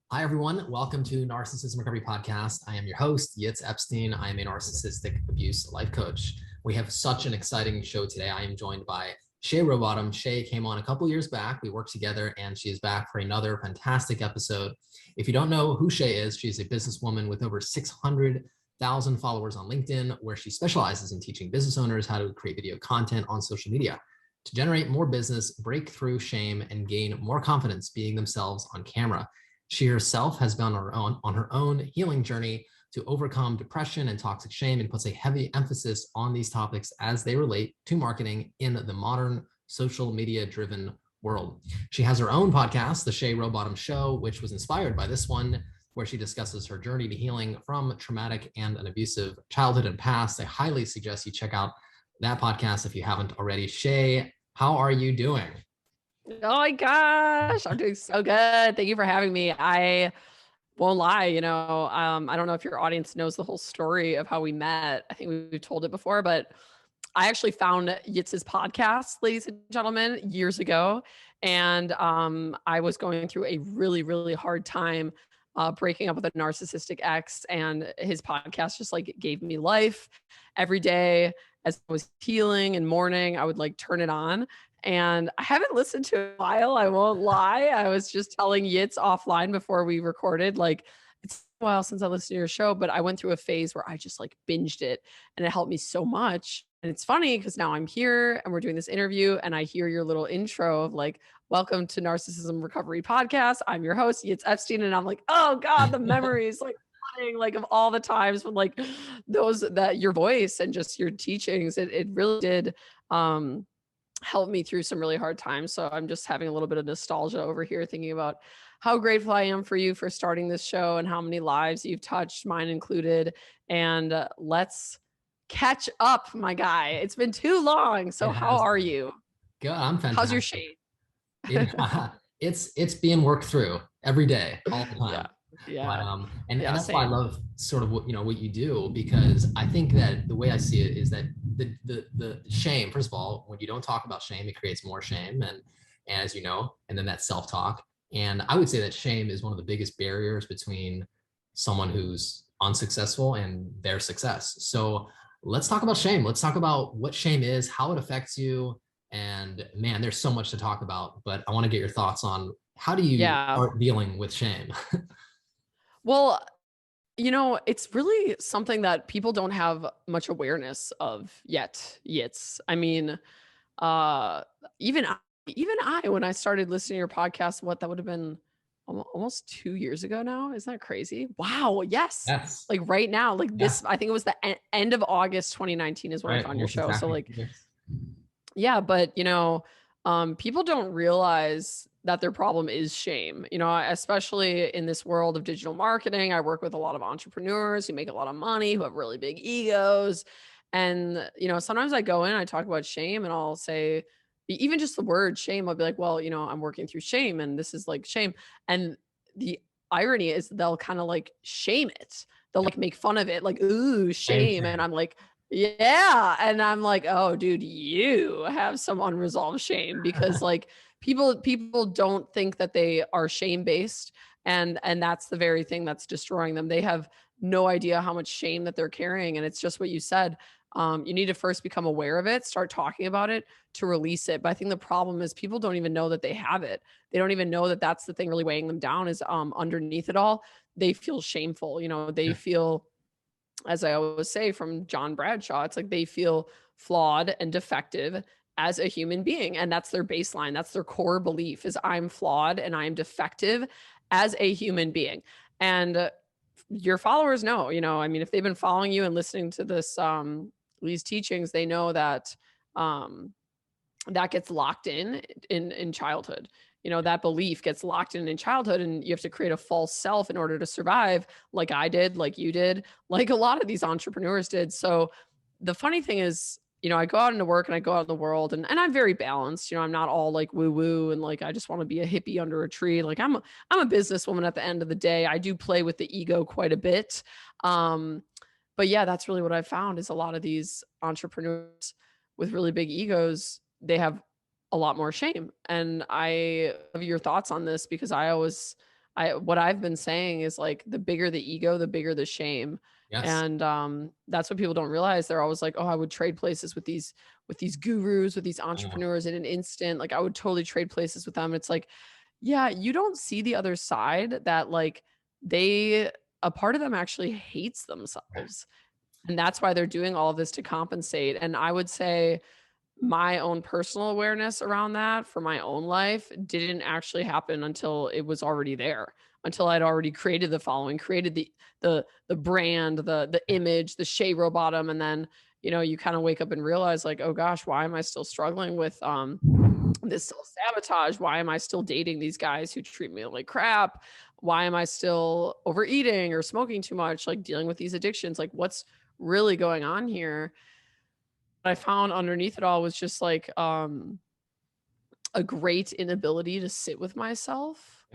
Hi, everyone. Welcome to Narcissism Recovery Podcast. I am your host, Yitz Epstein. I am a narcissistic abuse life coach. We have such an exciting show today. I am joined by Shay Rowbottom. Shay came on a couple years back. We worked together, and she is back for another fantastic episode. If you don't know who Shay is, she's a businesswoman with over 600,000 followers on LinkedIn, where she specializes in teaching business owners how to create video content on social media to generate more business, break through shame, and gain more confidence being themselves on camera. She herself has been on her own healing journey to overcome depression and toxic shame, and puts a heavy emphasis on these topics as they relate to marketing in the modern social media driven world. She has her own podcast, The Shay Rowbottom Show, which was inspired by this one, where she discusses her journey to healing from traumatic and an abusive childhood and past. I highly suggest you check out that podcast if you haven't already. Shay, how are you doing? Oh my gosh, I'm doing so good. Thank you for having me. I won't lie, I don't know if your audience knows the whole story of how we met. I think we've told it before, but I actually found Yitz's podcast, ladies and gentlemen, years ago. And I was going through a really, really hard time breaking up with a narcissistic ex. And his podcast just like gave me life every day. As I was healing and mourning, I would like turn it on. And I haven't listened to it in a while. I won't lie. I was just telling Yitz offline before we recorded, like, it's a while since I listened to your show, but I went through a phase where I just like binged it and it helped me so much. And it's funny because now I'm here and we're doing this interview and I hear your little intro of like, welcome to Narcissism Recovery Podcast. I'm your host, Yitz Epstein. And I'm like, oh God, the memories like of all the times when like those that your voice and just your teachings, it really did helped me through some really hard times. So I'm just having a little bit of nostalgia over here, thinking about how grateful I am for you for starting this show and how many lives you've touched, mine included. And let's catch up, my guy. It's been too long. So how are you? Good. I'm fantastic. How's your shade? It's being worked through every day, all the time. Yeah. Yeah. And that's same. why I love sort of what you do, because I think that the way I see it is that the shame, first of all, when you don't talk about shame, it creates more shame, and as you know, and then that self-talk. And I would say that shame is one of the biggest barriers between someone who's unsuccessful and their success. So let's talk about shame. Let's talk about what shame is, how it affects you. And man, there's so much to talk about, but I want to get your thoughts on how do you start dealing with shame? Well, it's really something that people don't have much awareness of yet. I mean, even I, when I started listening to your podcast, that would have been almost 2 years ago now. Isn't that crazy? Wow. Yes. Like right now, like this, I think it was the end of August, 2019 is when I found your show. Exactly. So like, yeah, but people don't realize that their problem is shame, especially in this world of digital marketing. I work with a lot of entrepreneurs who make a lot of money, who have really big egos. And, sometimes I go in, I talk about shame, and I'll say, even just the word shame, I'll be like, well, I'm working through shame, and this is like shame. And the irony is they'll kind of like shame it. They'll like make fun of it, like, ooh, shame. And I'm like, yeah. And I'm like, oh, dude, you have some unresolved shame, because like people don't think that they are shame based. And that's the very thing that's destroying them. They have no idea how much shame that they're carrying. And it's just what you said. You need to first become aware of it, start talking about it to release it. But I think the problem is people don't even know that they have it. They don't even know that that's the thing really weighing them down, is underneath it all, they feel shameful. They feel, as I always say from John Bradshaw, it's like they feel flawed and defective as a human being. And that's their baseline. That's their core belief, is I'm flawed and I'm defective as a human being. And your followers know, I mean, if they've been following you and listening to these teachings, they know that that gets locked in childhood. That belief gets locked in childhood, and you have to create a false self in order to survive, like I did, like you did, like a lot of these entrepreneurs did. So the funny thing is, I go out into work and I go out in the world, and I'm very balanced. I'm not all like woo woo and like I just want to be a hippie under a tree. Like I'm a businesswoman at the end of the day. I do play with the ego quite a bit. But yeah, that's really what I've found, is a lot of these entrepreneurs with really big egos, they have a lot more shame. And I love your thoughts on this, because I what I've been saying is like, the bigger the ego, the bigger the shame. Yes. And that's what people don't realize. They're always like, oh, I would trade places with these gurus, with these Oh, entrepreneurs in an instant. Like I would totally trade places with them. It's like, yeah, you don't see the other side, that like a part of them actually hates themselves. And that's why they're doing all of this to compensate. And I would say my own personal awareness around that for my own life didn't actually happen until it was already there, until I'd already created the following, created the brand, the image, the Shay Rowbottom. And then, you kind of wake up and realize like, oh gosh, why am I still struggling with this self-sabotage? Why am I still dating these guys who treat me like crap? Why am I still overeating or smoking too much? Like dealing with these addictions? Like what's really going on here? I found underneath it all was just like a great inability to sit with myself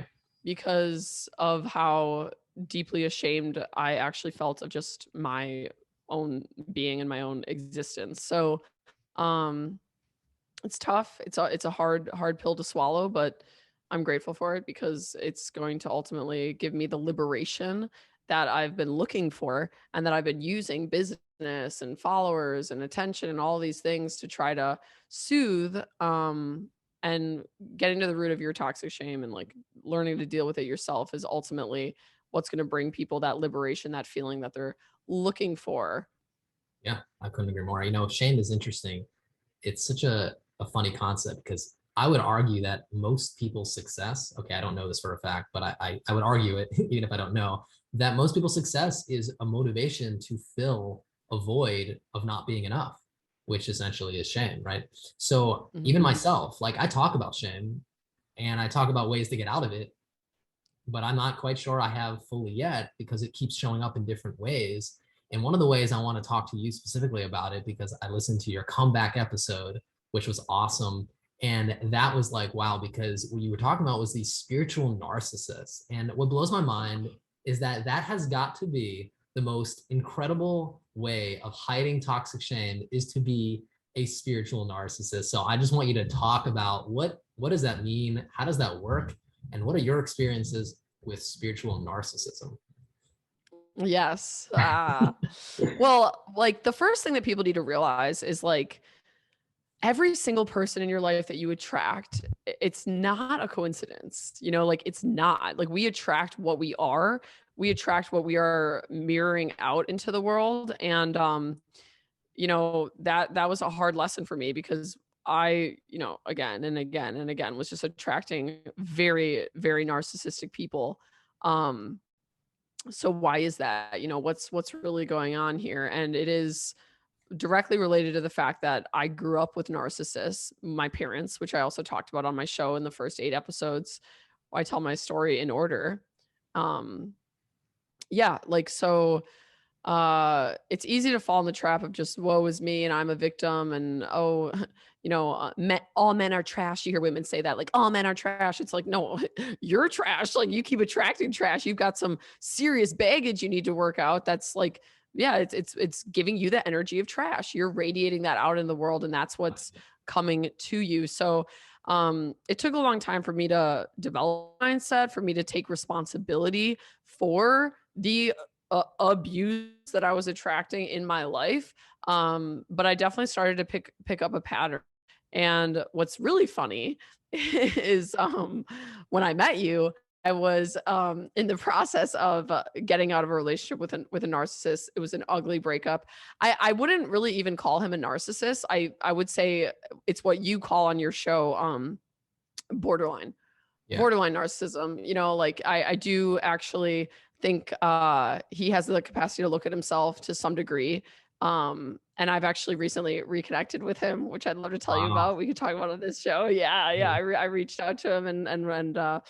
because of how deeply ashamed I actually felt of just my own being and my own existence. So it's tough. It's a hard pill to swallow, but I'm grateful for it because it's going to ultimately give me the liberation that I've been looking for, and that I've been using business and followers and attention and all these things to try to soothe, and getting to the root of your toxic shame and like learning to deal with it yourself is ultimately what's going to bring people that liberation, that feeling that they're looking for. yeah, I couldn't agree more. Shame is interesting. It's such a funny concept because I would argue that most people's success, okay, I don't know this for a fact, but I would argue it, even if I don't know, that most people's success is a motivation to fill a void of not being enough, which essentially is shame, right? So even Mhm. myself, like I talk about shame and I talk about ways to get out of it, but I'm not quite sure I have fully yet because it keeps showing up in different ways. And one of the ways I want to talk to you specifically about it, because I listened to your comeback episode, which was awesome. And that was like, wow, because what you were talking about was these spiritual narcissists. And what blows my mind is that that has got to be the most incredible way of hiding toxic shame, is to be a spiritual narcissist. So I just want you to talk about what does that mean? How does that work? And what are your experiences with spiritual narcissism? Yes. Well, like the first thing that people need to realize is like every single person in your life that you attract, it's not a coincidence. Like it's not. Like we attract what we are. We attract what we are mirroring out into the world. And that was a hard lesson for me because I, again and again and again was just attracting very, very narcissistic people. Um, so why is that? What's really going on here? And it is directly related to the fact that I grew up with narcissists, my parents, which I also talked about on my show in the first 8 episodes. I tell my story in order. Um, yeah, like so it's easy to fall in the trap of just woe is me and I'm a victim and oh all men are trash. You hear women say that like all men are trash. It's like no, you're trash. Like you keep attracting trash. You've got some serious baggage you need to work out. That's like yeah, it's giving you the energy of trash. You're radiating that out in the world and that's what's coming to you. So it took a long time for me to develop a mindset, for me to take responsibility for the abuse that I was attracting in my life. But I definitely started to pick up a pattern. And what's really funny is when I met you, I was in the process of getting out of a relationship with a narcissist. It was an ugly breakup. I wouldn't really even call him a narcissist. I would say it's what you call on your show borderline Yeah. borderline narcissism. Like I do actually think he has the capacity to look at himself to some degree. And I've actually recently reconnected with him, which I'd love to tell you Wow. about. We could talk about it on this show. Yeah. I reached out to him and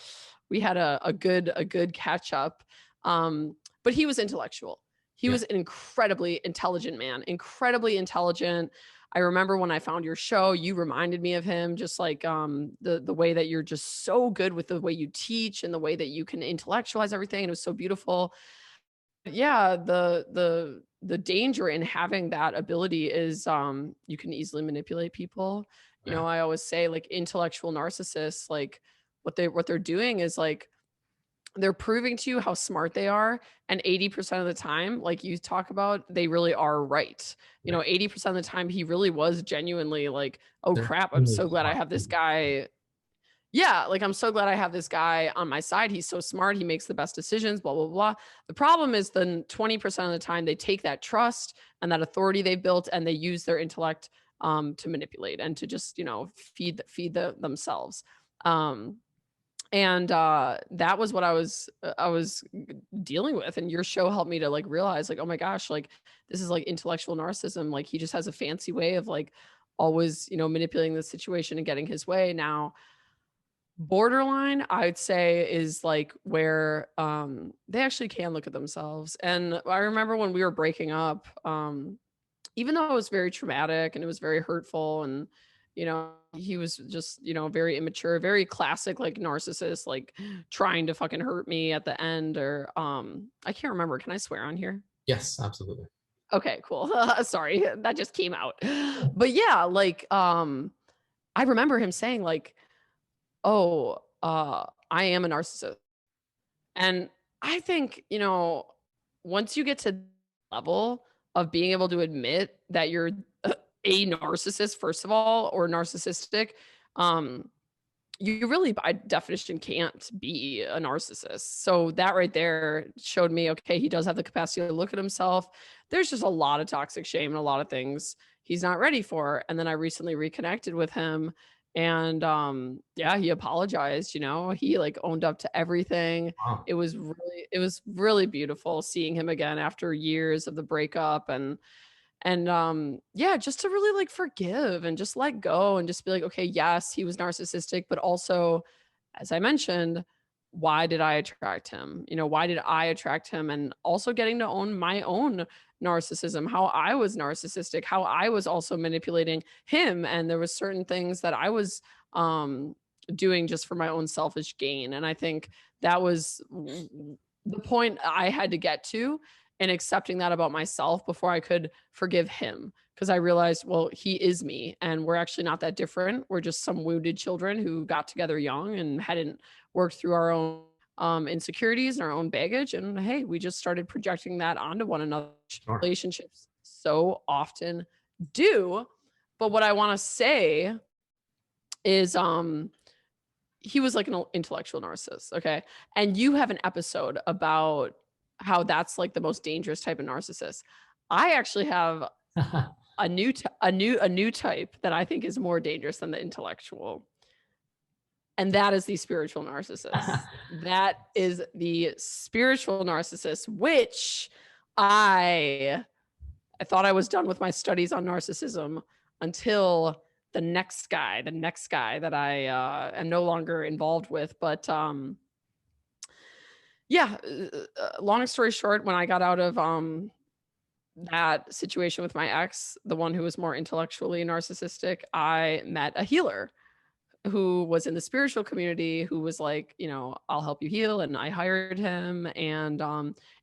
we had a good catch up. But he was intellectual. He Yeah. was an incredibly intelligent man, incredibly intelligent. I remember when I found your show, you reminded me of him, just like the way that you're just so good with the way you teach and the way that you can intellectualize everything. And it was so beautiful. Yeah, the danger in having that ability is you can easily manipulate people. Yeah. I always say like intellectual narcissists, like what they're doing is like they're proving to you how smart they are. And 80% of the time, like you talk about, they really are right. You know, Right. 80% of the time, he really was genuinely like, oh They're crap, I'm really so glad I smart have this people. guy. Yeah, like I'm so glad I have this guy on my side. He's so smart. He makes the best decisions, blah, blah, blah. The problem is then 20% of the time they take that trust and that authority they built and they use their intellect to manipulate and to just, you know, feed themselves. Um, and that was what I was dealing with, and your show helped me to like realize like, oh my gosh, like this is like intellectual narcissism. Like he just has a fancy way of like always, you know, manipulating the situation and getting his way. Now borderline I'd say is like where they actually can look at themselves. And I remember when we were breaking up, even though it was very traumatic and it was very hurtful, and you know he was just, you know, very immature, very classic like narcissist, like trying to fucking hurt me at the end. Or I can't remember, can I swear on here? Yes, absolutely. Okay, cool. Sorry, that just came out. But yeah, like I remember him saying like, oh, I am a narcissist. And I think, you know, once you get to the level of being able to admit that you're a narcissist, first of all, or narcissistic, um, you really, by definition, can't be a narcissist. So that right there showed me, okay, he does have the capacity to look at himself. There's just a lot of toxic shame and a lot of things he's not ready for. And then I recently reconnected with him, and yeah, he apologized, you know, he like owned up to everything. Wow. It was really beautiful seeing him again after years of the breakup. And yeah, just to really like forgive and just let go and just be like, okay, yes, he was narcissistic, but also, as I mentioned, why did I attract him? You know, why did I attract him? And also getting to own my own narcissism, how I was narcissistic, how I was also manipulating him. And there was certain things that I was um doing just for my own selfish gain. And I think that was the point I had to get to, and accepting that about myself before I could forgive him. Because I realized, well, he is me, and we're actually not that different. We're just some wounded children who got together young and hadn't worked through our own insecurities and our own baggage. And hey, we just started projecting that onto one another. Sure. Relationships so often do. But what I want to say is, he was like an intellectual narcissist, okay? And you have an episode about how that's like the most dangerous type of narcissist. I actually have a new type that I think is more dangerous than the intellectual. And that is the spiritual narcissist. That is the spiritual narcissist, which I I thought I was done with my studies on narcissism until the next guy that I am no longer involved with. But yeah, long story short, when I got out of that situation with my ex, the one who was more intellectually narcissistic, I met a healer who was in the spiritual community, who was like, you know, I'll help you heal. And I hired him, and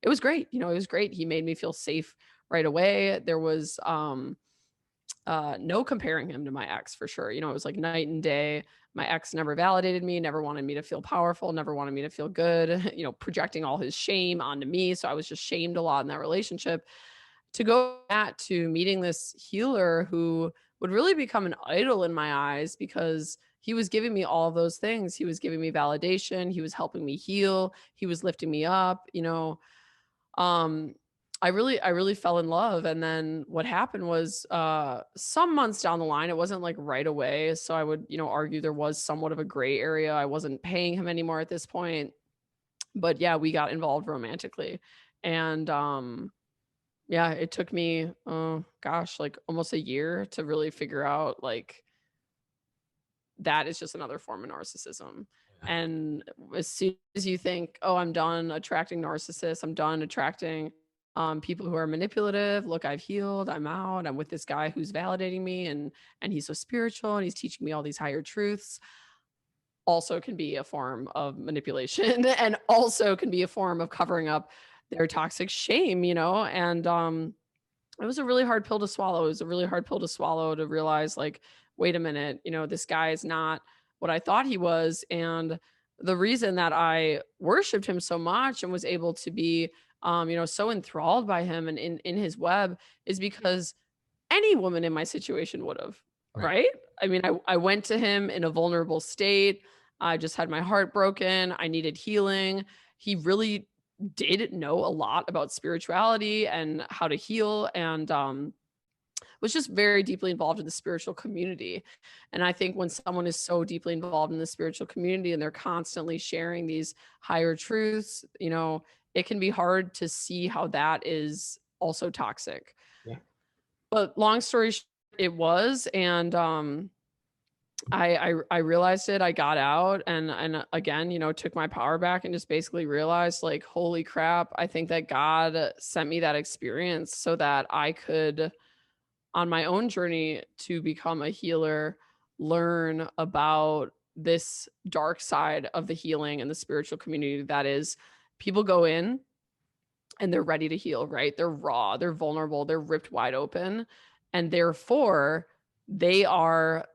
it was great. You know, it was great. He made me feel safe right away. There was no comparing him to my ex, for sure. You know, it was like night and day. My ex never validated me, never wanted me to feel powerful, never wanted me to feel good, you know, projecting all his shame onto me. So I was just shamed a lot in that relationship. To go back to meeting this healer who would really become an idol in my eyes, because he was giving me all of those things. He was giving me validation. He was helping me heal. He was lifting me up, you know. Um, I really fell in love. And then what happened was some months down the line, it wasn't like right away. So I would, you know, argue there was somewhat of a gray area. I wasn't paying him anymore at this point. But yeah, we got involved romantically. And yeah, it took me, oh gosh, like almost a year to really figure out like that is just another form of narcissism. Yeah. And as soon as you think, oh, I'm done attracting narcissists, I'm done attracting people who are manipulative. Look, I've healed. I'm out. I'm with this guy who's validating me, and he's so spiritual, and he's teaching me all these higher truths. Also, can be a form of manipulation, and also can be a form of covering up their toxic shame. You know, and it was a really hard pill to swallow. It was a really hard pill to swallow, to realize like, wait a minute, you know, this guy is not what I thought he was. And the reason that I worshiped him so much and was able to be, so enthralled by him and in his web is because any woman in my situation would have, Right. right? I mean, I went to him in a vulnerable state. I just had my heart broken. I needed healing. He really did know a lot about spirituality and how to heal, and was just very deeply involved in the spiritual community. And I think when someone is so deeply involved in the spiritual community and they're constantly sharing these higher truths, it can be hard to see how that is also toxic. Yeah. But long story short, it was, and I realized it. I got out, and again, took my power back and just basically realized, like, holy crap, I think that God sent me that experience so that I could, on my own journey to become a healer, learn about this dark side of the healing and the spiritual community. That is, people go in and they're ready to heal, right? They're raw, they're vulnerable, they're ripped wide open. And therefore, they are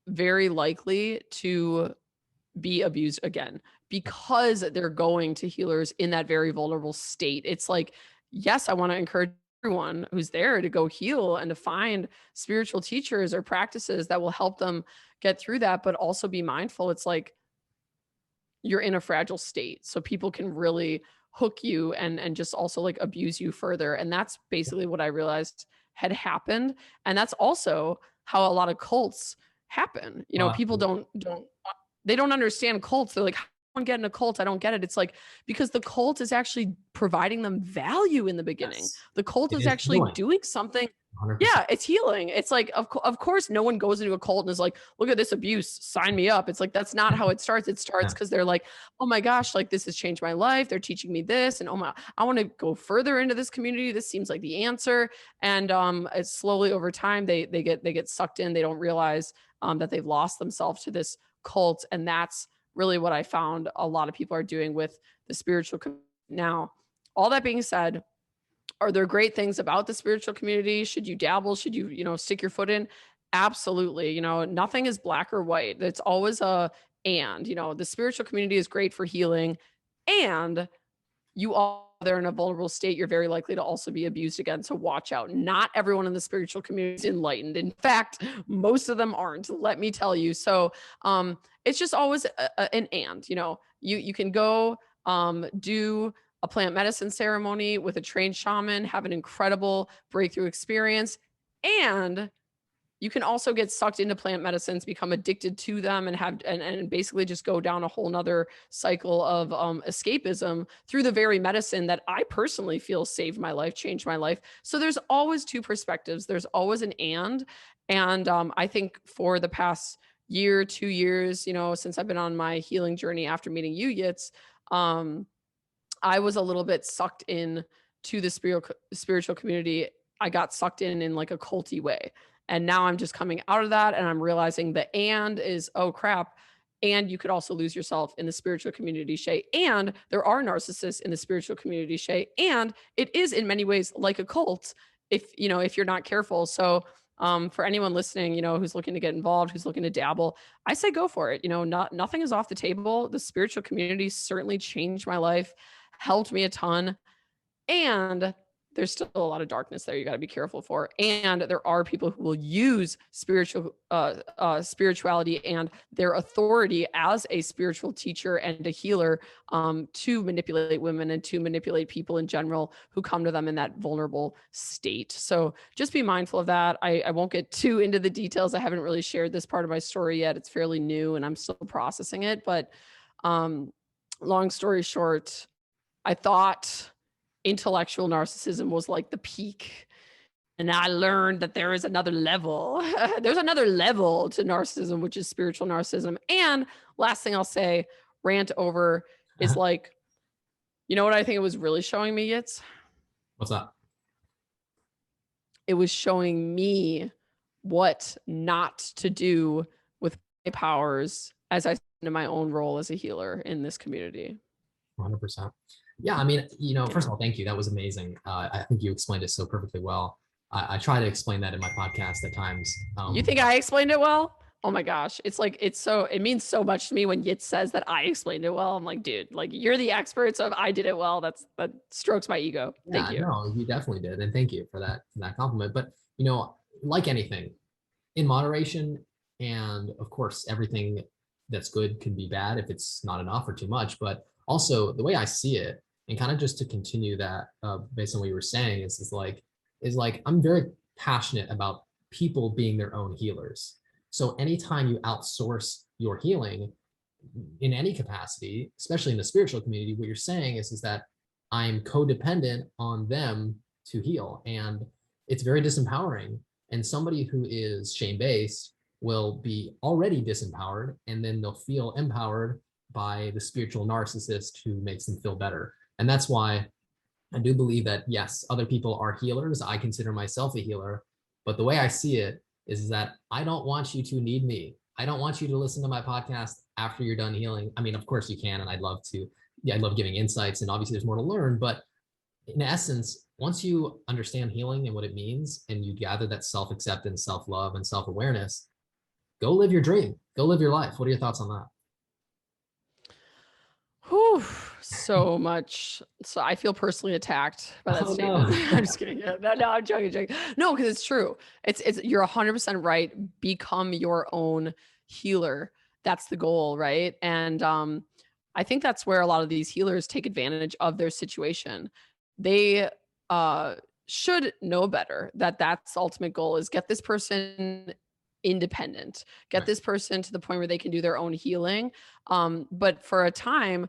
very likely to be abused again because they're going to healers in that very vulnerable state. It's like, yes, I want to encourage everyone who's there to go heal and to find spiritual teachers or practices that will help them get through that, but also be mindful. It's like you're in a fragile state, so people can really hook you and just also like abuse you further. And that's basically what I realized had happened. And that's also how a lot of cults happen. People don't they don't understand cults. They're like, how do I get in a cult? I don't get it. It's like, because the cult is actually providing them value in the beginning. Yes. The cult is actually healing. doing something. 100%. Yeah, it's healing. It's like, of course, no one goes into a cult and is like, look at this abuse, sign me up. It's like, that's not how it starts. It starts because they're like, oh my gosh, like, this has changed my life. They're teaching me this. And oh my, I want to go further into this community. This seems like the answer. And it's slowly over time, they get sucked in. They don't realize that they've lost themselves to this cult. And that's really what I found a lot of people are doing with the spiritual community. Now, all that being said, are there great things about the spiritual community? Should you dabble? Should you, stick your foot in? Absolutely. Nothing is black or white. It's always the spiritual community is great for healing, and you are there in a vulnerable state, you're very likely to also be abused again. So watch out. Not everyone in the spiritual community is enlightened. In fact, most of them aren't, let me tell you. So it's just always an and, you can go do a plant medicine ceremony with a trained shaman, have an incredible breakthrough experience, and you can also get sucked into plant medicines, become addicted to them, and basically just go down a whole nother cycle of escapism through the very medicine that I personally feel saved my life, changed my life. So there's always two perspectives. There's always an and I think for the past year, 2 years, since I've been on my healing journey after meeting you, Yitz, I was a little bit sucked in to the spiritual community. I got sucked in like a culty way. And now I'm just coming out of that, and I'm realizing the and is, oh crap. And you could also lose yourself in the spiritual community, Shay. And there are narcissists in the spiritual community, Shay. And it is in many ways like a cult if you're not careful. So for anyone listening, who's looking to get involved, who's looking to dabble, I say go for it. Nothing is off the table. The spiritual community certainly changed my life, helped me a ton. And there's still a lot of darkness there you got to be careful for. And there are people who will use spirituality and their authority as a spiritual teacher and a healer to manipulate women and to manipulate people in general who come to them in that vulnerable state. So just be mindful of that. I won't get too into the details. I haven't really shared this part of my story yet. It's fairly new and I'm still processing it. But long story short, I thought intellectual narcissism was like the peak. And I learned that there is another level. There's another level to narcissism, which is spiritual narcissism. And last thing I'll say, rant over, is like, what I think it was really showing me, Yitz? What's that? It was showing me what not to do with my powers as I in my own role as a healer in this community. 100%. Yeah, I mean, first of all, thank you. That was amazing. I think you explained it so perfectly well. I try to explain that in my podcast at times. You think I explained it well? Oh my gosh. It's like, it means so much to me when Yit says that I explained it well. I'm like, dude, like you're the expert. So if I did it well, that strokes my ego. Thank Yeah, you. no, you definitely did. And thank you for that compliment. But you know, like anything, in moderation, and of course, everything that's good can be bad if it's not enough or too much. But also the way I see it, and kind of just to continue that based on what you were saying, is like I'm very passionate about people being their own healers. So anytime you outsource your healing in any capacity, especially in the spiritual community, what you're saying is that I'm codependent on them to heal. And it's very disempowering. And somebody who is shame-based will be already disempowered, and then they'll feel empowered by the spiritual narcissist who makes them feel better. And that's why I do believe that, yes, other people are healers. I consider myself a healer. But the way I see it is that I don't want you to need me. I don't want you to listen to my podcast after you're done healing. I mean, of course you can, and I'd love to. Yeah, I love giving insights, and obviously there's more to learn. But in essence, once you understand healing and what it means, and you gather that self-acceptance, self-love, and self-awareness, go live your dream. Go live your life. What are your thoughts on that? Whew, so much. So I feel personally attacked by that Oh statement. no. I'm just kidding. Yeah, no, I'm joking. No, because it's true. It's you're 100% right. Become your own healer. That's the goal, right? And I think that's where a lot of these healers take advantage of their situation. They uh should know better that that's the ultimate goal is get this person independent, get Right. this person to the point where they can do their own healing. But for a time,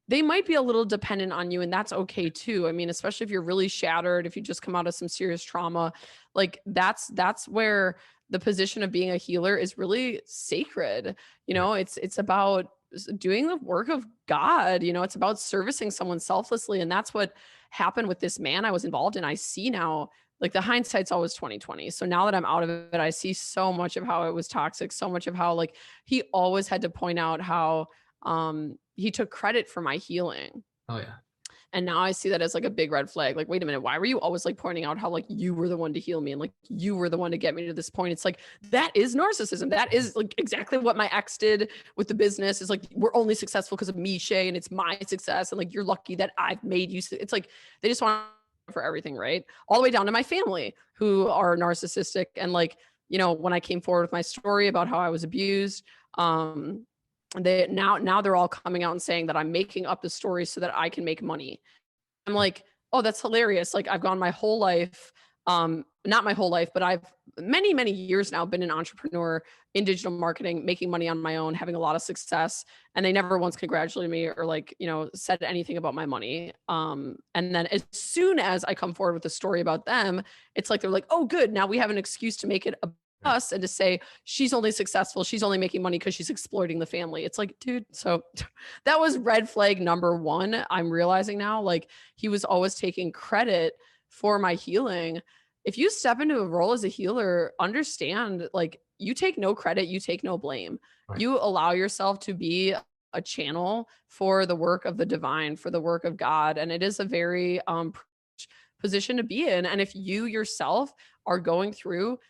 they might be a little dependent on you, and that's okay too. I mean, especially if you're really shattered, if you just come out of some serious trauma, like that's where the position of being a healer is really sacred. You Right. know, it's about doing the work of God. You know, it's about servicing someone selflessly, and that's what happened with this man I was involved in. I see now, like the hindsight's always 2020. So now that I'm out of it, I see so much of how it was toxic, so much of how like he always had to point out how he took credit for my healing. Oh yeah. And now I see that as like a big red flag. Like, wait a minute, why were you always like pointing out how like you were the one to heal me and like you were the one to get me to this point? It's like that is narcissism. That is like exactly what my ex did with the business. Is like we're only successful because of me, Shay, and it's my success. And like you're lucky that I've made you. It's like they just want for everything, right? All the way down to my family who are narcissistic. And like, you know, when I came forward with my story about how I was abused, they now they're all coming out and saying that I'm making up the story so that I can make money. I'm like, oh, that's hilarious. Like I've gone my whole life, not my whole life, but I've many years now been an entrepreneur in digital marketing, making money on my own, having a lot of success. And they never once congratulated me or like, you know, said anything about my money. And then as soon as I come forward with a story about them, it's like, they're like, oh, good. Now we have an excuse to make it about us and to say she's only successful, she's only making money because she's exploiting the family. It's like, dude, so that was red flag number one. I'm realizing now, like he was always taking credit for my healing. If you step into a role as a healer, understand like you take no credit, you take no blame. Right. You allow yourself to be a channel for the work of the divine, for the work of God. And it is a very position to be in. And if you yourself are going through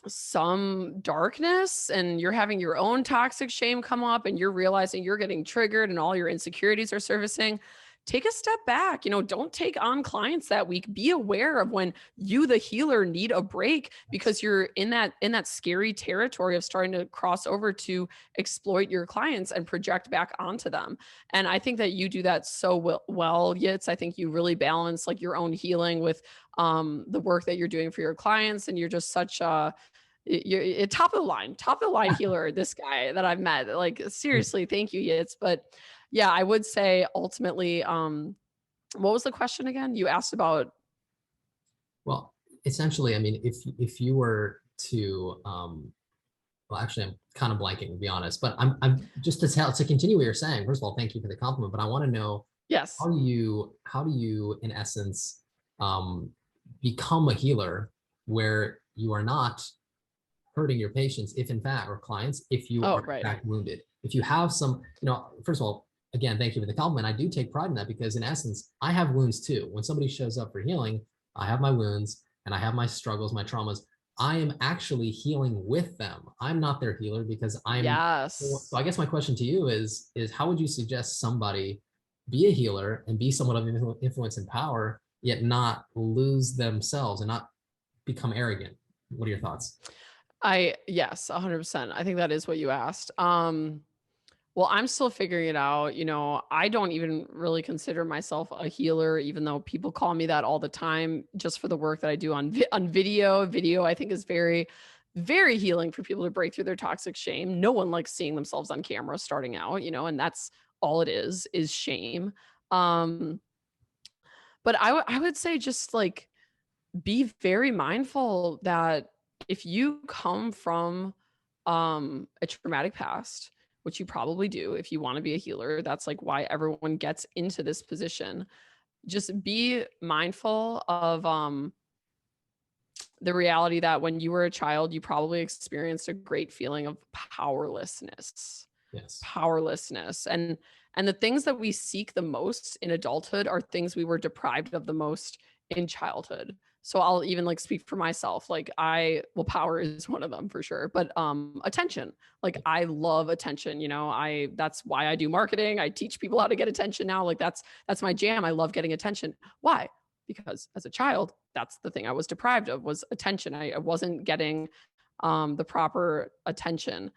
some darkness and you're having your own toxic shame come up and you're realizing you're getting triggered and all your insecurities are surfacing, take a step back. You know, don't take on clients that week. Be aware of when you, the healer, need a break because you're in that scary territory of starting to cross over to exploit your clients and project back onto them. And I think that you do that so well, Yitz. I think you really balance like your own healing with the work that you're doing for your clients, and you're just such a you're top of the line healer, this guy that I've met. Like seriously, thank you, Yitz. But yeah, I would say ultimately, what was the question again? You asked about. Well, essentially, I mean, if you were to well, actually, I'm kind of blanking to be honest, but I'm just to continue what you're saying. First of all, thank you for the compliment, but I want to know Yes. how do you in essence um, become a healer where you are not hurting your patients, if in fact, or clients, if you Oh, are in right. fact wounded. If you have some, you know, first of all, again, thank you for the compliment. I do take pride in that because in essence, I have wounds too. When somebody shows up for healing, I have my wounds and I have my struggles, my traumas. I am actually healing with them. I'm not their healer because so Yes. I guess my question to you is how would you suggest somebody be a healer and be somewhat of an influence and power, yet not lose themselves and not become arrogant? What are your thoughts? Yes, 100%. I think that is what you asked. Well, I'm still figuring it out. I don't even really consider myself a healer, even though people call me that all the time, just for the work that I do on video. Video, I think, is very, very healing for people to break through their toxic shame. No one likes seeing themselves on camera starting out, and that's all it is shame. Um, but I would say just like be very mindful that if you come from a traumatic past, which you probably do if you want to be a healer, that's like why everyone gets into this position. Just be mindful of the reality that when you were a child, you probably experienced a great feeling of powerlessness. Yes. Powerlessness. And the things that we seek the most in adulthood are things we were deprived of the most in childhood. So I'll even like speak for myself. Like power is one of them for sure, but attention. Like I love attention, that's why I do marketing. I teach people how to get attention now. Like that's my jam. I love getting attention. Why? Because as a child, that's the thing I was deprived of, was attention. I wasn't getting the proper attention.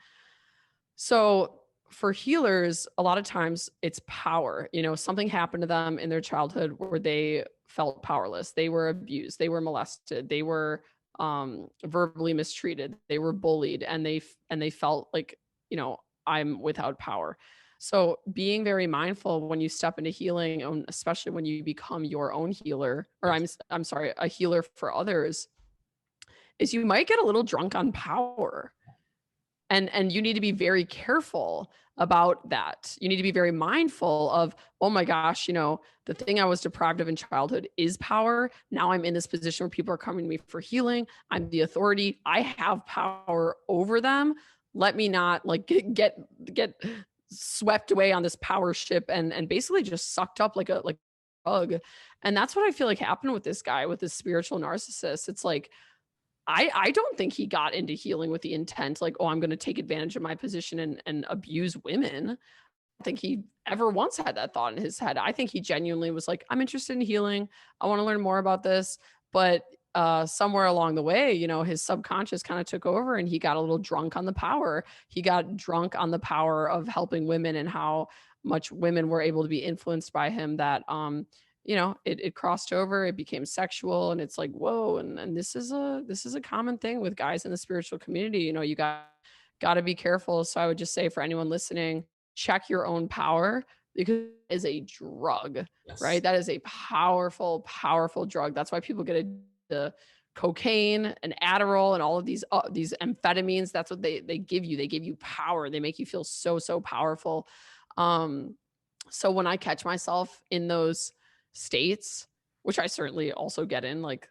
So for healers, a lot of times it's power. Something happened to them in their childhood where they felt powerless. They were abused, they were molested, they were verbally mistreated, they were bullied, and they felt like, I'm without power. So being very mindful when you step into healing, and especially when you become your own healer, or I'm sorry, a healer for others, is you might get a little drunk on power. And you need to be very careful about that. You need to be very mindful of, oh my gosh, the thing I was deprived of in childhood is power. Now I'm in this position where people are coming to me for healing. I'm the authority. I have power over them. Let me not like get swept away on this power ship and basically just sucked up like a bug. And that's what I feel like happened with this guy, with this spiritual narcissist. It's like, I don't think he got into healing with the intent like, oh, I'm going to take advantage of my position and abuse women. I don't think he ever once had that thought in his head. I think he genuinely was like, I'm interested in healing. I want to learn more about this. But somewhere along the way, his subconscious kind of took over and he got a little drunk on the power. He got drunk on the power of helping women and how much women were able to be influenced by him, that it crossed over, it became sexual, and it's like, whoa. And this is a common thing with guys in the spiritual community. You got to be careful. So I would just say for anyone listening, check your own power, because it is a drug. Yes. Right? That is a powerful, powerful drug. That's why people get the cocaine and Adderall and all of these amphetamines. That's what they give you. They give you power. They make you feel so, so powerful. So when I catch myself in those states, which I certainly also get in, like,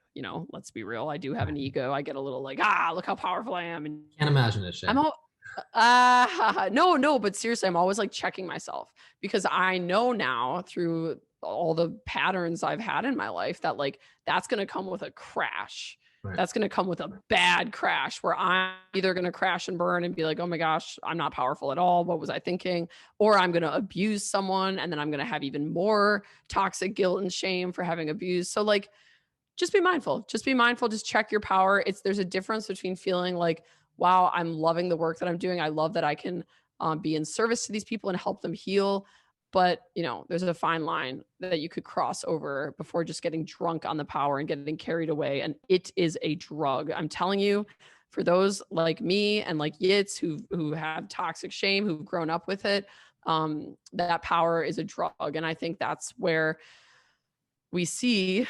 let's be real, I do have an ego. I get a little like, look how powerful I am. And Can't imagine it, Shay. I'm all, no, but seriously, I'm always like checking myself, because I know now through all the patterns I've had in my life that like, that's going to come with a crash. Right. That's going to come with a bad crash where I'm either going to crash and burn and be like, oh my gosh, I'm not powerful at all. What was I thinking? Or I'm going to abuse someone, and then I'm going to have even more toxic guilt and shame for having abused. So like, just be mindful. Just be mindful. Just check your power. There's a difference between feeling like, wow, I'm loving the work that I'm doing. I love that I can be in service to these people and help them heal. But, there's a fine line that you could cross over before just getting drunk on the power and getting carried away. And it is a drug. I'm telling you, for those like me and like Yitz who have toxic shame, who've grown up with it, that power is a drug. And I think that's where we see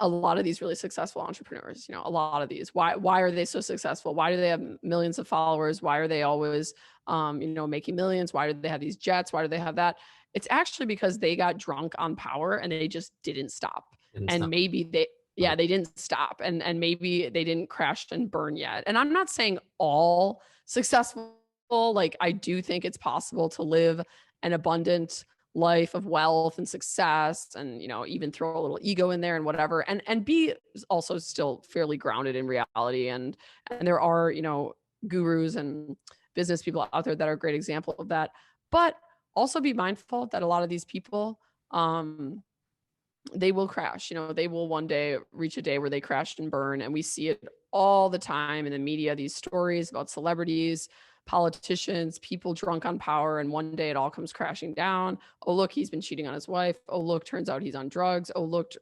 a lot of these really successful entrepreneurs, a lot of these, why are they so successful? Why do they have millions of followers? Why are they always, making millions? Why do they have these jets? Why do they have that? It's actually because they got drunk on power and they just didn't stop. Maybe they didn't stop, and maybe they didn't crash and burn yet. And I'm not saying all successful, like I do think it's possible to live an abundant life of wealth and success, and, even throw a little ego in there and whatever, and be also still fairly grounded in reality. And there are, gurus and business people out there that are a great example of that. But also be mindful that a lot of these people, they will crash. They will one day reach a day where they crash and burn. And we see it all the time in the media, these stories about celebrities, politicians, people drunk on power, and one day it all comes crashing down. Oh, look, he's been cheating on his wife. Oh, look, turns out he's on drugs. Oh, look,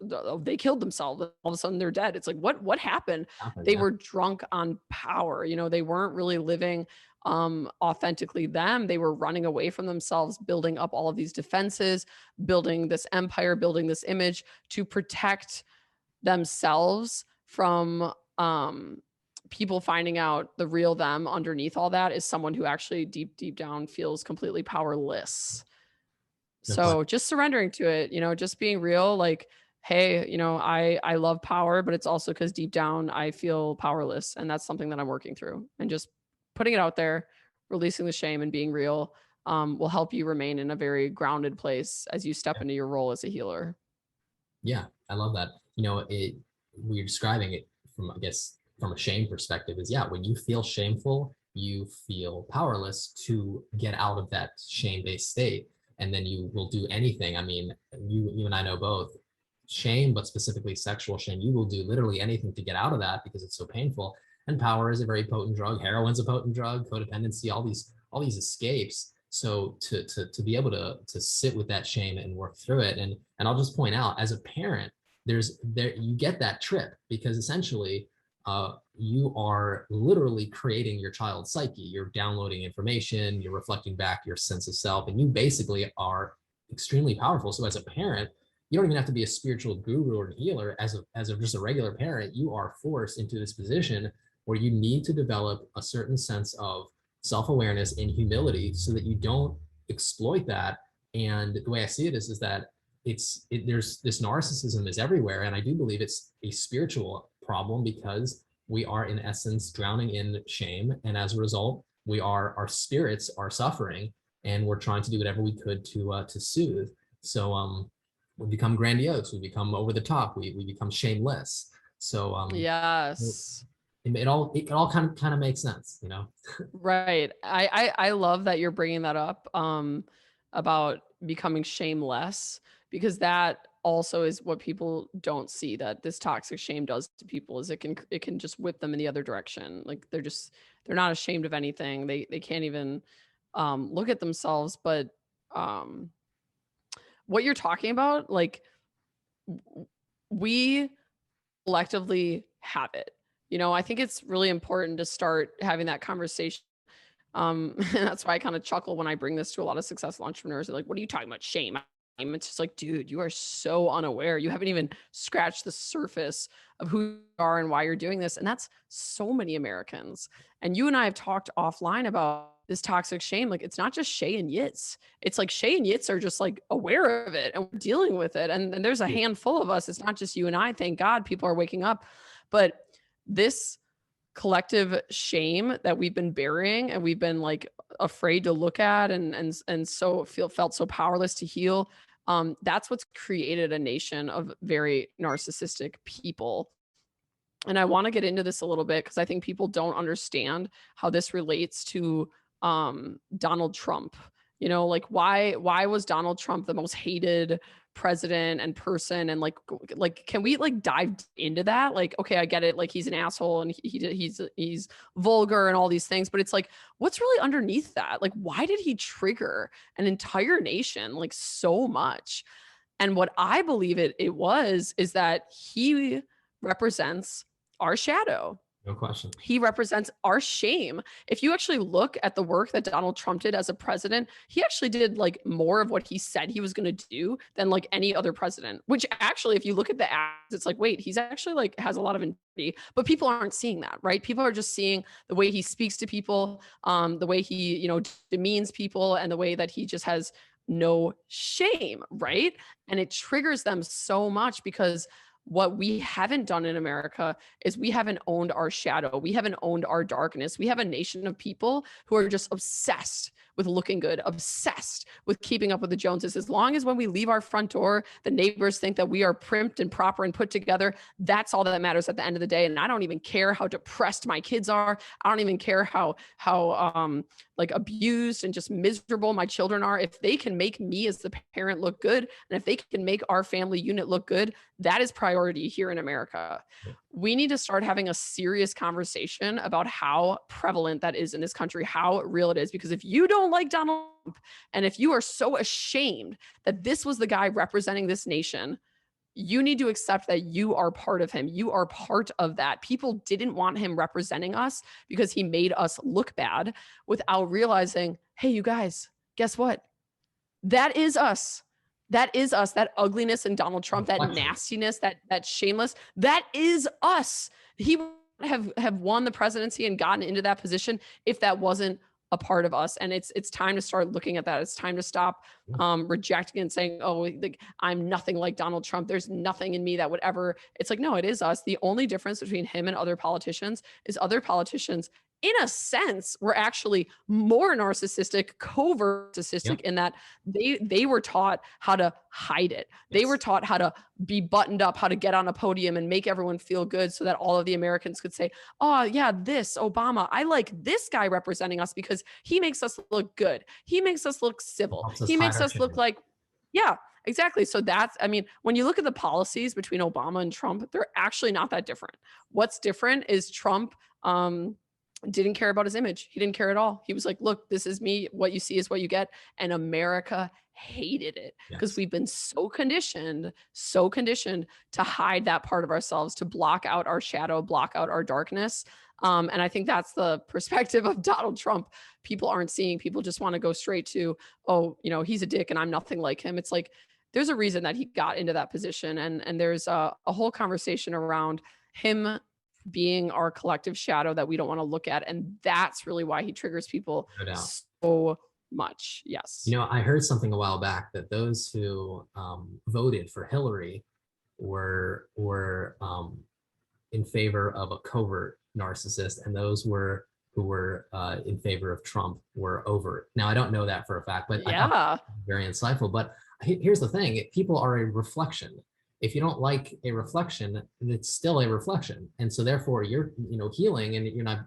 they killed themselves. All of a sudden they're dead. It's like, what happened? They were drunk on power. They weren't really living authentically them. They were running away from themselves, building up all of these defenses, building this empire, building this image to protect themselves from people finding out the real them underneath all that is someone who actually deep down feels completely powerless. So just surrendering to it, just being real, like, hey, I love power, but it's also because deep down I feel powerless. And that's something that I'm working through. And just putting it out there, releasing the shame and being real will help you remain in a very grounded place as you step into your role as a healer. Yeah, I love that. We're describing it from, I guess, from a shame perspective is, when you feel shameful, you feel powerless to get out of that shame-based state. And then you will do anything. I mean, you and I know both shame, but specifically sexual shame. You will do literally anything to get out of that because it's so painful. And power is a very potent drug. Heroin's a potent drug. Codependency, all these escapes. So to be able to sit with that shame and work through it. And I'll just point out, as a parent, you get that trip because essentially you are literally creating your child's psyche. You're downloading information, you're reflecting back your sense of self, and you basically are extremely powerful. So as a parent, you don't even have to be a spiritual guru or healer. As just a regular parent, you are forced into this position where you need to develop a certain sense of self-awareness and humility so that you don't exploit that. And the way I see it is that there's this narcissism is everywhere. And I do believe it's a spiritual problem because we are in essence drowning in shame. And as a result, our spirits are suffering, and we're trying to do whatever we could to soothe. So we become grandiose, we become over the top, we become shameless. So yes. It all kind of makes sense, Right. I love that you're bringing that up about becoming shameless, because that also is what people don't see, that this toxic shame does to people is it can just whip them in the other direction. Like they're not ashamed of anything. They can't even look at themselves. But what you're talking about, like, we collectively have it. I think it's really important to start having that conversation. And that's why I kind of chuckle when I bring this to a lot of successful entrepreneurs. They're like, what are you talking about? Shame. It's just like, dude, you are so unaware. You haven't even scratched the surface of who you are and why you're doing this. And that's so many Americans. And you and I have talked offline about this toxic shame. Like, it's not just Shay and Yitz. It's like Shay and Yitz are just like aware of it and we're dealing with it. And there's a handful of us. It's not just you and I. Thank God people are waking up. But this collective shame that we've been burying and we've been like afraid to look at and so felt so powerless to heal. That's what's created a nation of very narcissistic people. And I want to get into this a little bit because I think people don't understand how this relates to Donald Trump. Like why was Donald Trump the most hated president and person? And like can we like dive into that? Like, okay, I get it, like he's an asshole and he's vulgar and all these things, but it's like, what's really underneath that? Like, why did he trigger an entire nation like so much? And what I believe it was is that he represents our shadow. No question. He represents our shame. If you actually look at the work that Donald Trump did as a president, he actually did like more of what he said he was going to do than like any other president, which actually, if you look at the ads, it's like, wait, he's actually like has a lot of integrity, but people aren't seeing that, right? People are just seeing the way he speaks to people, the way he, demeans people, and the way that he just has no shame, right? And it triggers them so much because what we haven't done in America is we haven't owned our shadow. We haven't owned our darkness. We have a nation of people who are just obsessed with looking good, obsessed with keeping up with the Joneses. As long as when we leave our front door, the neighbors think that we are primped and proper and put together, that's all that matters at the end of the day. And I don't even care how depressed my kids are. I don't even care how like abused and just miserable my children are. If they can make me as the parent look good, and if they can make our family unit look good, that is priority here in America. We need to start having a serious conversation about how prevalent that is in this country, how real it is. Because if you don't like Donald Trump, and if you are so ashamed that this was the guy representing this nation, you need to accept that you are part of him. You are part of that. People didn't want him representing us because he made us look bad, without realizing, hey, you guys, guess what? That is us. That is us. That ugliness in Donald Trump, that nastiness, that shameless, that is us. He would have won the presidency and gotten into that position if that wasn't a part of us. And it's time to start looking at that. It's time to stop rejecting and saying, oh, like, I'm nothing like Donald Trump. There's nothing in me that would ever. It's like, no, it is us. The only difference between him and other politicians is other politicians, in a sense, were actually more narcissistic, covert narcissistic, in that they were taught how to hide it. They were taught how to be buttoned up, how to get on a podium and make everyone feel good, so that all of the Americans could say, oh yeah, this Obama, I like this guy representing us because he makes us look good. He makes us look civil. He makes us look like, yeah, exactly. So that's, I mean, when you look at the policies between Obama and Trump, they're actually not that different. What's different is Trump, didn't care about his image. He didn't care at all. He was like, look, this is me. What you see is what you get. And America hated it because we've been so conditioned to hide that part of ourselves, to block out our shadow, block out our darkness. And I think that's the perspective of Donald Trump. People aren't seeing. People just want to go straight to, oh, you know, he's a dick and I'm nothing like him. It's like, there's a reason that he got into that position. And there's a whole conversation around him being our collective shadow that we don't want to look at. And that's really why he triggers people so much. Yes. You know, I heard something a while back that those who voted for Hillary were in favor of a covert narcissist, and those who were in favor of Trump were overt. Now, I don't know that for a fact, but I thought it was very insightful. But here's the thing: people are a reflection. If you don't like a reflection, it's still a reflection. And so therefore you're, you know, healing, and you're not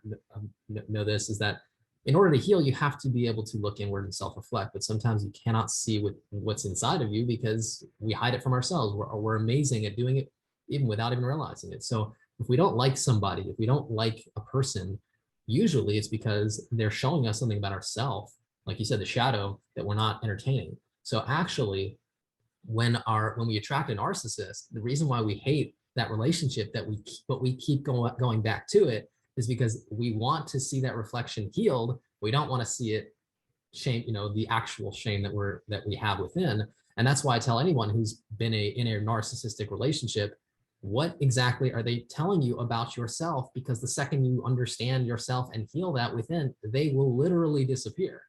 know this, is that in order to heal, you have to be able to look inward and self-reflect. But sometimes you cannot see what's inside of you because we hide it from ourselves. We're amazing at doing it even without even realizing it. So if we don't like somebody, if we don't like a person, usually it's because they're showing us something about ourselves, like you said, the shadow that we're not entertaining. So actually, when we attract a narcissist, the reason why we hate that relationship, but we keep going back to it, is because we want to see that reflection healed. We don't want to see it shame, you know, the actual shame that we have within. And that's why I tell anyone who's been in a narcissistic relationship, what exactly are they telling you about yourself? Because the second you understand yourself and heal that within, they will literally disappear.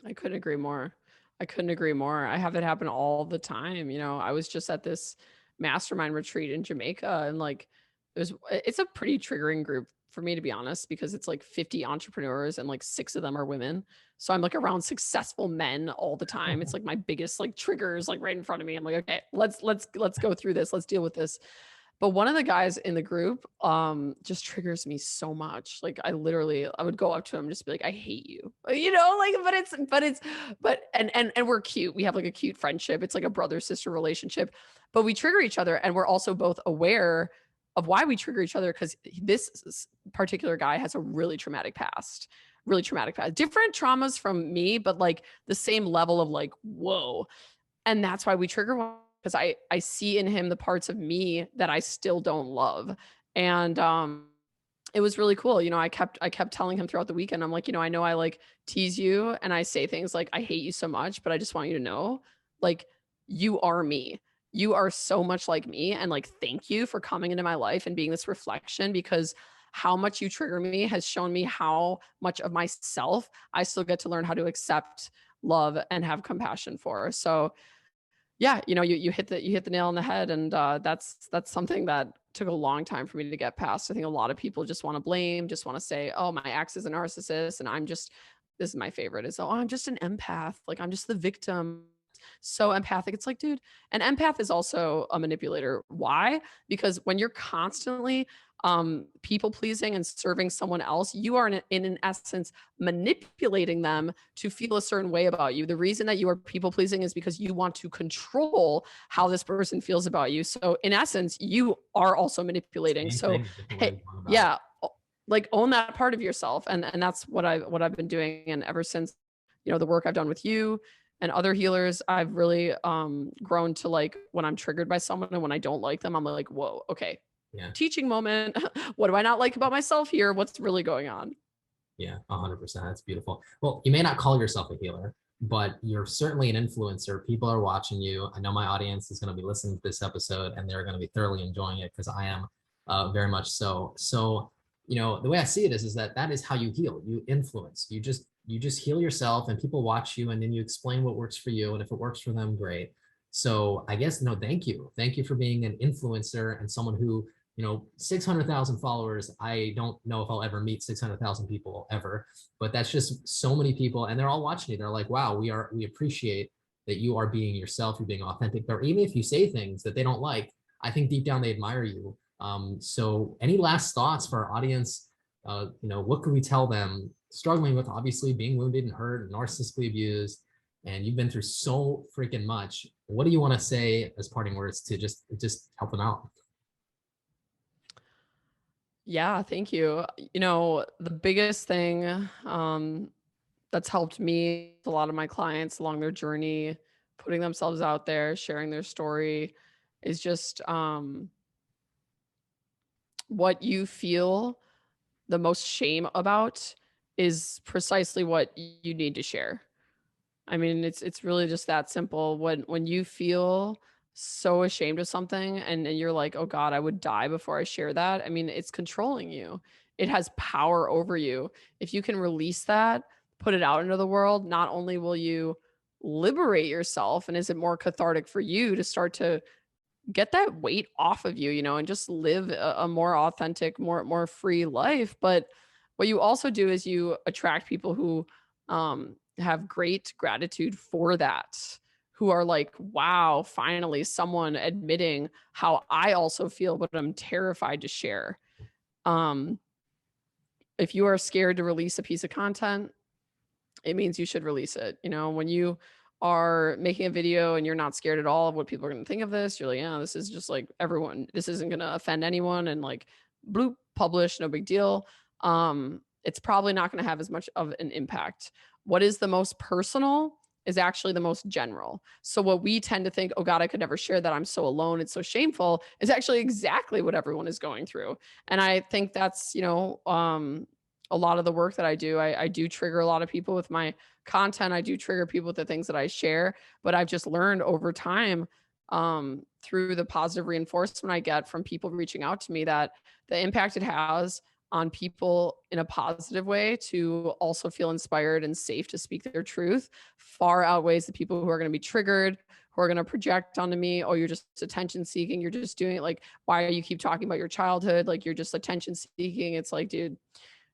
I couldn't agree more. I have it happen all the time. You know, I was just at this mastermind retreat in Jamaica, and like, it's a pretty triggering group for me, to be honest, because it's like 50 entrepreneurs and like 6 of them are women. So I'm like around successful men all the time. It's like my biggest like triggers, like right in front of me. I'm like, okay, let's go through this. Let's deal with this. But one of the guys in the group just triggers me so much. Like I would go up to him and just be like, I hate you. You know, like, and we're cute. We have like a cute friendship. It's like a brother-sister relationship. But we trigger each other, and we're also both aware of why we trigger each other, because this particular guy has a really traumatic past. Different traumas from me, but like the same level of like, whoa. And that's why we trigger one. Because I see in him the parts of me that I still don't love. And it was really cool. You know, I kept telling him throughout the weekend, I'm like, you know I like tease you and I say things like, I hate you so much, but I just want you to know, like, you are me. You are so much like me. And like, thank you for coming into my life and being this reflection, because how much you trigger me has shown me how much of myself I still get to learn how to accept, love, and have compassion for. So yeah, you know, you hit the nail on the head. And that's something that took a long time for me to get past. I think a lot of people just want to blame, just want to say, oh, my ex is a narcissist and I'm just this is my favorite, is, oh, I'm just an empath. Like, I'm just the victim. So empathic. It's like, dude, an empath is also a manipulator. Why? Because when you're constantly people pleasing and serving someone else, you are in an essence manipulating them to feel a certain way about you. The reason that you are people pleasing is because you want to control how this person feels about you. So in essence, you are also manipulating. Same So thing, different way hey, of going about it. yeah, like own that part of yourself. And that's what I've been doing. And ever since, the work I've done with you and other healers, I've really grown to, like, when I'm triggered by someone and when I don't like them, I'm like, whoa, okay, Yeah. teaching moment. What do I not like about myself here? What's really going on? Yeah, 100%. That's beautiful. Well, you may not call yourself a healer, but you're certainly an influencer. People are watching you. I know my audience is going to be listening to this episode and they're going to be thoroughly enjoying it because I am very much so. So, the way I see it is that is how you heal. You influence. You just heal yourself and people watch you and then you explain what works for you. And if it works for them, great. So I guess, no, thank you. Thank you for being an influencer and someone who 600,000 followers. I don't know if I'll ever meet 600,000 people ever, but that's just so many people. And they're all watching you. They're like, wow, we appreciate that you are being yourself, you're being authentic. Or even if you say things that they don't like, I think deep down they admire you. So any last thoughts for our audience? What could we tell them struggling with obviously being wounded and hurt and narcissistically abused? And you've been through so freaking much. What do you want to say as parting words to just help them out? Yeah, thank you. The biggest thing that's helped me, a lot of my clients along their journey, putting themselves out there, sharing their story, is just what you feel the most shame about is precisely what you need to share. I mean, it's really just that simple. When you feel so ashamed of something and you're like, oh God, I would die before I share that. I mean, it's controlling you. It has power over you. If you can release that, put it out into the world, not only will you liberate yourself, and is it more cathartic for you to start to get that weight off of you, and just live a more authentic, more free life. But what you also do is you attract people who have great gratitude for that, who are like, wow, finally someone admitting how I also feel, but I'm terrified to share. Um, if you are scared to release a piece of content, it means you should release it. When you are making a video and you're not scared at all of what people are going to think of this, you're like, yeah, this is just like everyone, this isn't going to offend anyone, and like, bloop, publish, no big deal. It's probably not going to have as much of an impact. What is the most personal is actually the most general. So what we tend to think, oh God, I could never share that, I'm so alone, it's so shameful, is actually exactly what everyone is going through. And I think that's, a lot of the work that I do. I do trigger a lot of people with my content. I do trigger people with the things that I share, but I've just learned over time, through the positive reinforcement I get from people reaching out to me, that the impact it has on people in a positive way to also feel inspired and safe to speak their truth far outweighs the people who are going to be triggered, who are going to project onto me, oh, you're just attention seeking, you're just doing it, like, why do you keep talking about your childhood, like you're just attention seeking. It's like, dude,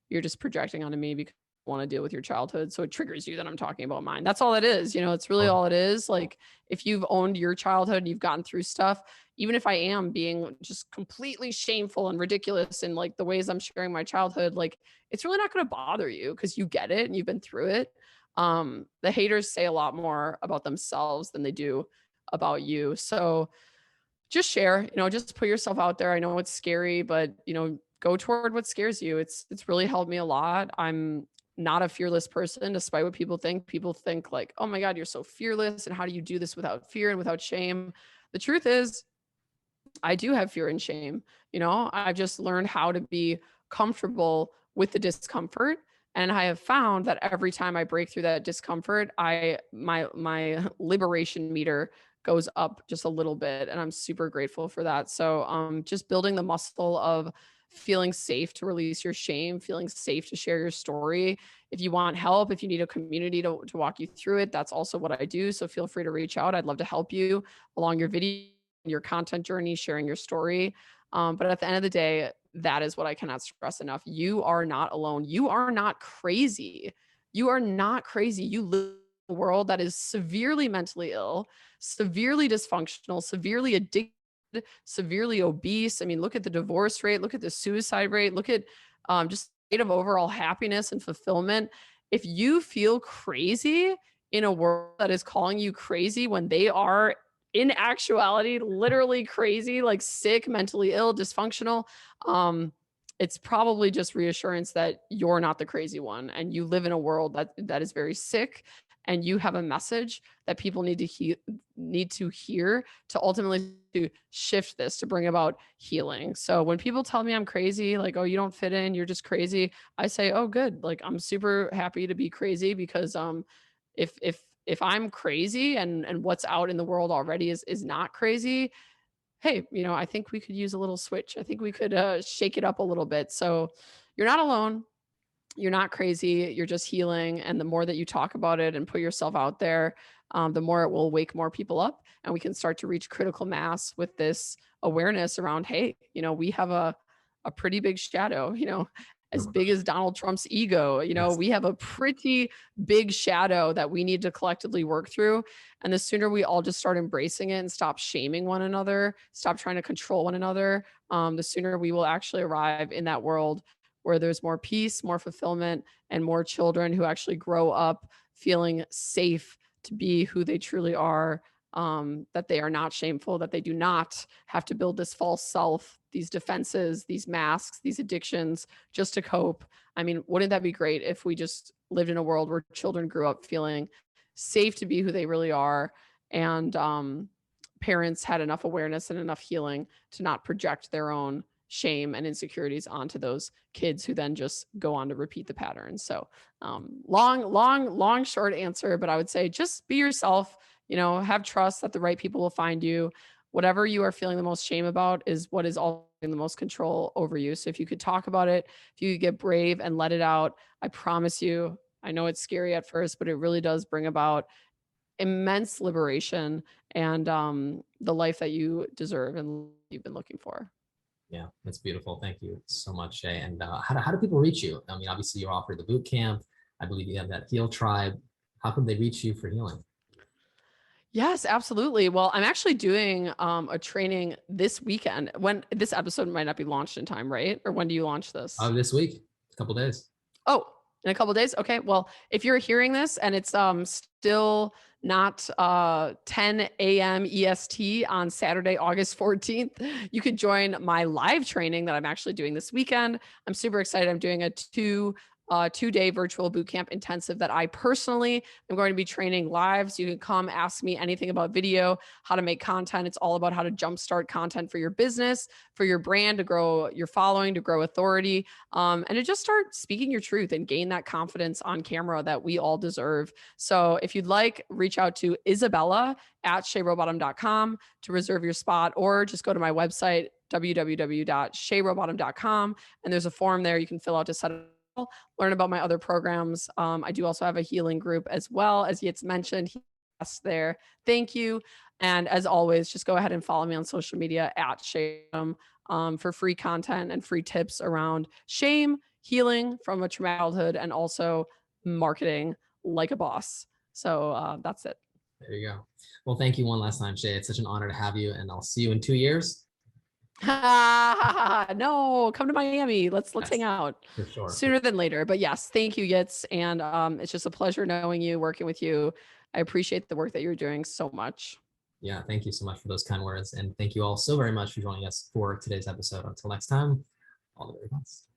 you're just projecting onto me because you want to deal with your childhood. So it triggers you that I'm talking about mine. That's all it is. It's really all it is. Like, if you've owned your childhood and you've gotten through stuff, even if I am being just completely shameful and ridiculous in like the ways I'm sharing my childhood, like, it's really not going to bother you because you get it and you've been through it. The haters say a lot more about themselves than they do about you. So just share, just put yourself out there. I know it's scary, but go toward what scares you. It's really helped me a lot. I'm not a fearless person, despite what people think. People think like, oh my God, you're so fearless. And how do you do this without fear and without shame? The truth is, I do have fear and shame. I've just learned how to be comfortable with the discomfort. And I have found that every time I break through that discomfort, my liberation meter goes up just a little bit. And I'm super grateful for that. So just building the muscle of feeling safe to release your shame, feeling safe to share your story. If you want help, if you need a community to walk you through it, that's also what I do. So feel free to reach out. I'd love to help you along your video, your content journey, sharing your story. But at the end of the day, that is what I cannot stress enough. You are not alone. You are not crazy. You are not crazy. You live in a world that is severely mentally ill, severely dysfunctional, severely addicted, severely obese. I mean, look at the divorce rate, look at the suicide rate, look at just the rate of overall happiness and fulfillment. If you feel crazy in a world that is calling you crazy when they are in actuality literally crazy, like sick, mentally ill, dysfunctional, um, it's probably just reassurance that you're not the crazy one and you live in a world that is very sick, and you have a message that people need to hear to ultimately to shift this, to bring about healing. So when people tell me I'm crazy, like, oh, you don't fit in, you're just crazy, I say, oh, good. Like, I'm super happy to be crazy, because if I'm crazy and what's out in the world already is not crazy, hey, I think we could use a little switch. I think we could shake it up a little bit. So you're not alone. You're not crazy. You're just healing. And the more that you talk about it and put yourself out there, the more it will wake more people up. And we can start to reach critical mass with this awareness around, hey, we have a pretty big shadow, as big as Donald Trump's ego. Yes. We have a pretty big shadow that we need to collectively work through. And the sooner we all just start embracing it and stop shaming one another, stop trying to control one another, the sooner we will actually arrive in that world where there's more peace, more fulfillment, and more children who actually grow up feeling safe to be who they truly are, that they are not shameful, that they do not have to build this false self, these defenses, these masks, these addictions just to cope. I mean, wouldn't that be great if we just lived in a world where children grew up feeling safe to be who they really are, and parents had enough awareness and enough healing to not project their own shame and insecurities onto those kids who then just go on to repeat the pattern. So long, short answer, but I would say just be yourself, have trust that the right people will find you. Whatever you are feeling the most shame about is what is all in the most control over you. So if you could talk about it, if you could get brave and let it out, I promise you, I know it's scary at first, but it really does bring about immense liberation and the life that you deserve and you've been looking for. Yeah, that's beautiful. Thank you so much, Shay. And how do people reach you? I mean, obviously you offer the boot camp. I believe you have that Heal Tribe. How can they reach you for healing? Yes, absolutely. Well, I'm actually doing a training this weekend. When this episode might not be launched in time, right? Or when do you launch this? This week, a couple days. Oh, in a couple of days. Okay. Well, if you're hearing this and it's still not 10 a.m. EST on Saturday, August 14th, you could join my live training that I'm actually doing this weekend. I'm super excited. I'm doing a two-day virtual bootcamp intensive that I personally am going to be training live. So you can come ask me anything about video, how to make content. It's all about how to jumpstart content for your business, for your brand, to grow your following, to grow authority, and to just start speaking your truth and gain that confidence on camera that we all deserve. So if you'd like, reach out to Isabella at shayrowbottom.com to reserve your spot, or just go to my website, www.shayrowbottom.com. And there's a form there you can fill out to set up, learn about my other programs. I do also have a healing group as well, as Yitz mentioned. Yes, there. Thank you. And as always, just go ahead and follow me on social media at Shame for free content and free tips around shame, healing from a traumatic childhood, and also marketing like a boss. So that's it. There you go. Well, thank you one last time, Shay. It's such an honor to have you, and I'll see you in 2 years. No, come to Miami. Let's Yes, hang out for sure. sooner than later. But yes, thank you, Yitz. And it's just a pleasure knowing you, working with you. I appreciate the work that you're doing so much. Yeah, thank you so much for those kind words. And thank you all so very much for joining us for today's episode. Until next time, all the very best.